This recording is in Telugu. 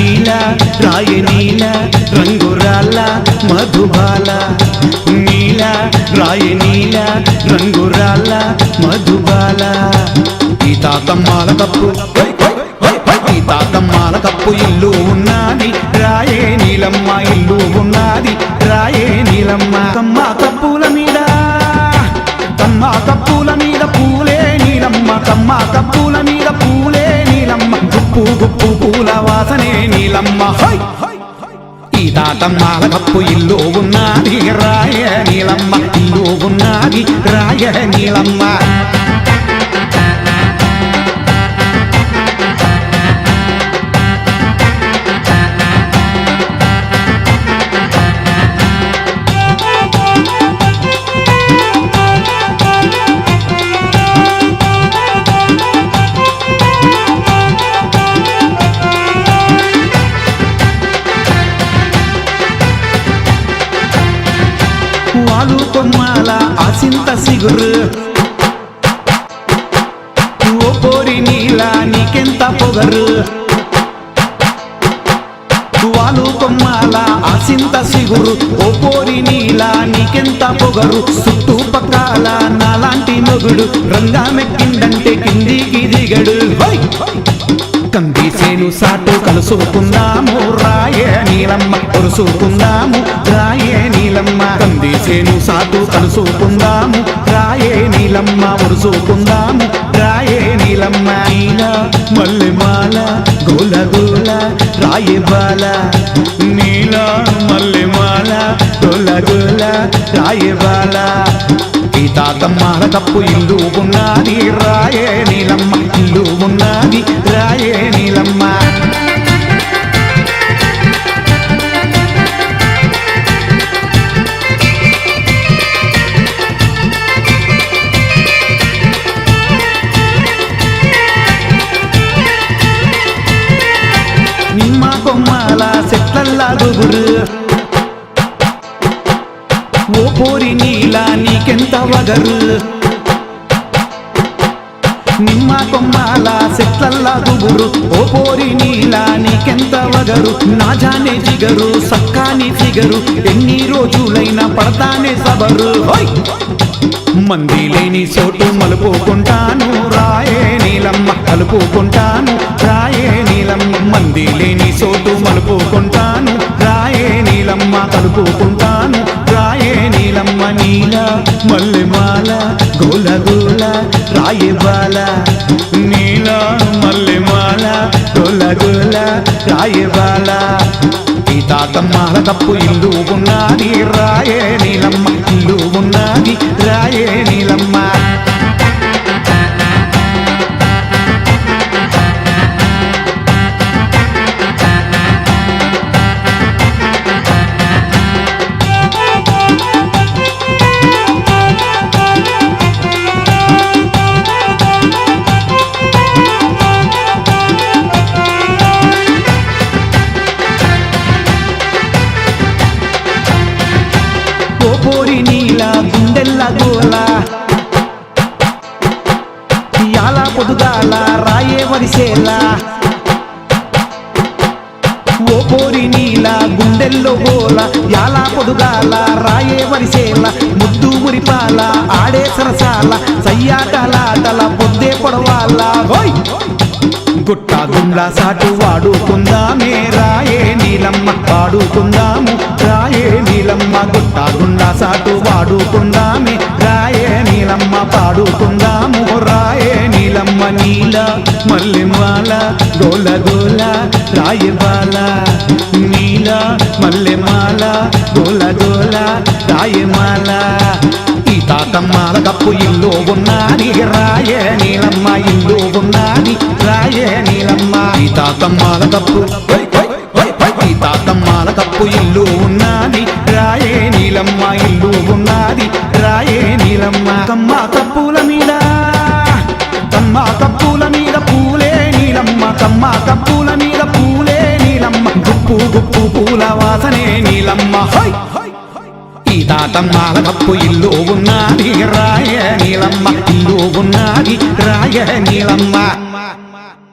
నీల రాయ నీల రంగురాల మధుబాల నీల రాయ నీల రంగురాల మధుబాల ఈ తాతమ్మాల కప్పు ఈ తాతమ్మాల కప్పు ఇల్లు ఉన్నది రాయే నీలమ్మ ఇల్లు ఉన్నది రాయే నీలమ్మ కమ్మ కప్పుల మీద పూలే నీలమ్మ కమ్మ కప్పుల మీద పూలే నీలమ్మ గుప్పు గుప్పు పూల వాసనే నీలమ్మ ఈ తాతమ్మాల కప్పు ఇల్లు ఉన్నది రాయ నీలమ్మ ఇల్లు ఉన్నది రాయ నీలమ్మ వాలు కొమ్మాల ఆసింత సిగురు ఓ పోరి నీల నీకెంత పొగరు వాలు కొమ్మాల ఆసింత సిగురు ఓ పోరి నీల నీకెంత పొగరు చుట్టుపక్కల నాలాంటి మొగుడు రంగా మెక్కిందంటే కిందికి దిగడు కందిసేను సాటు కలుసుకుందాము రాయే నీలమ్మ కొరుసుకుందాము రాయే నీలమ్మ కందిసేను సాటు కలుసుకుందాము రాయే నీలమ్మ ఒరుసుకుందాము రాయే నీలమ్మ నీల మల్లెమాల గోల గోల రాయే బాల నీల మల్లెమాల గోల గోల రాయే బాల ఈ తాతమ్మాల కప్పు ఇల్లు ఉన్నది రాయే నీలమ్మ ఇల్లు ఉన్నది రాయే నీలమ్మ నిమ్మ కొమ్మాల చెట్లల్లా గుబురు ఓ పోరి నీల నీకెంత వగరు నిమ్మ కొమ్మాల చెట్లల్లా గుబురు ఓ పోరి నీల నీకెంత వగరు నా జానే జిగరు సక్కాని ఫిగరు ఎన్ని రోజులైనా పడతానే సబరు మంది లేని చోటు మలుపుకుంటాను రాయే నీలమ్మ కలుపుకుంటాను రాయే నీలమ్మ మంది లేని చోటు మలుపుకుంటాను రాయే నీలమ్మ కలుపుకుంటాను రాయే నీలమ్మ నీల మల్లెమాల గోల గోల రాయే బాల నీల మల్లెమాల గోల గోల రాయే బాల ఈ తాతమ్మాల కప్పు ఇల్లు ఉన్నది రాయే నీలమ్మ ఇల్లు ఉన్నది రాయే నీలమ్మ పోరి నీల గుండెల్ల గోల యాల పొదుగాల రాయే వరిసేలా ఓ పోరి నీల గుండెల్లో గోల యాల పొదుగాల రాయే వరిసేలా ముద్దు మురిపాల ఆడే సరసాల సయ్యాటలాటల పొద్దే పొడవాల గుట్ట గుండ్ల సాటు వాడుకుందామే రాయే నీలమ్మ వాడుకుందాము రాయే నీలమ్మ గుట్ట గుండ్ల సాటు వాడుకుందామే రాయే నీలమ్మ పాడుకుందాము రాయే నీలమ్మ నీల మల్లెమాల గోల గోల రాయే బాల నీల మల్లెమాల గోల గోల రాయే మాల ఈ తాతమ్మాల కప్పు ఇల్లు ఉన్నది రాయే నీలమ్మ ఇల్లు ఉన్నది రాయే నీలమ్మ ఈ తాతమ్మాల కప్పు ఈ తాతమ్మాల కప్పు ఇల్లు ఉన్నది రాయే నీలమ్మ ఇల్లు ఉన్నది రాయే నీలమ్మ కమ్మ కప్పుల మీద పూలే నీలమ్మ కమ్మ కప్పుల మీద పూలే నీలమ్మ గుప్పు గుప్పు పూల వాసనే నీలమ్మ ఈ తాతమ్మాల కప్పు ఇల్లు ఉన్నది రాయే నీలమ్మ ఇల్లు ఉన్నది రాయే నీలమ్మ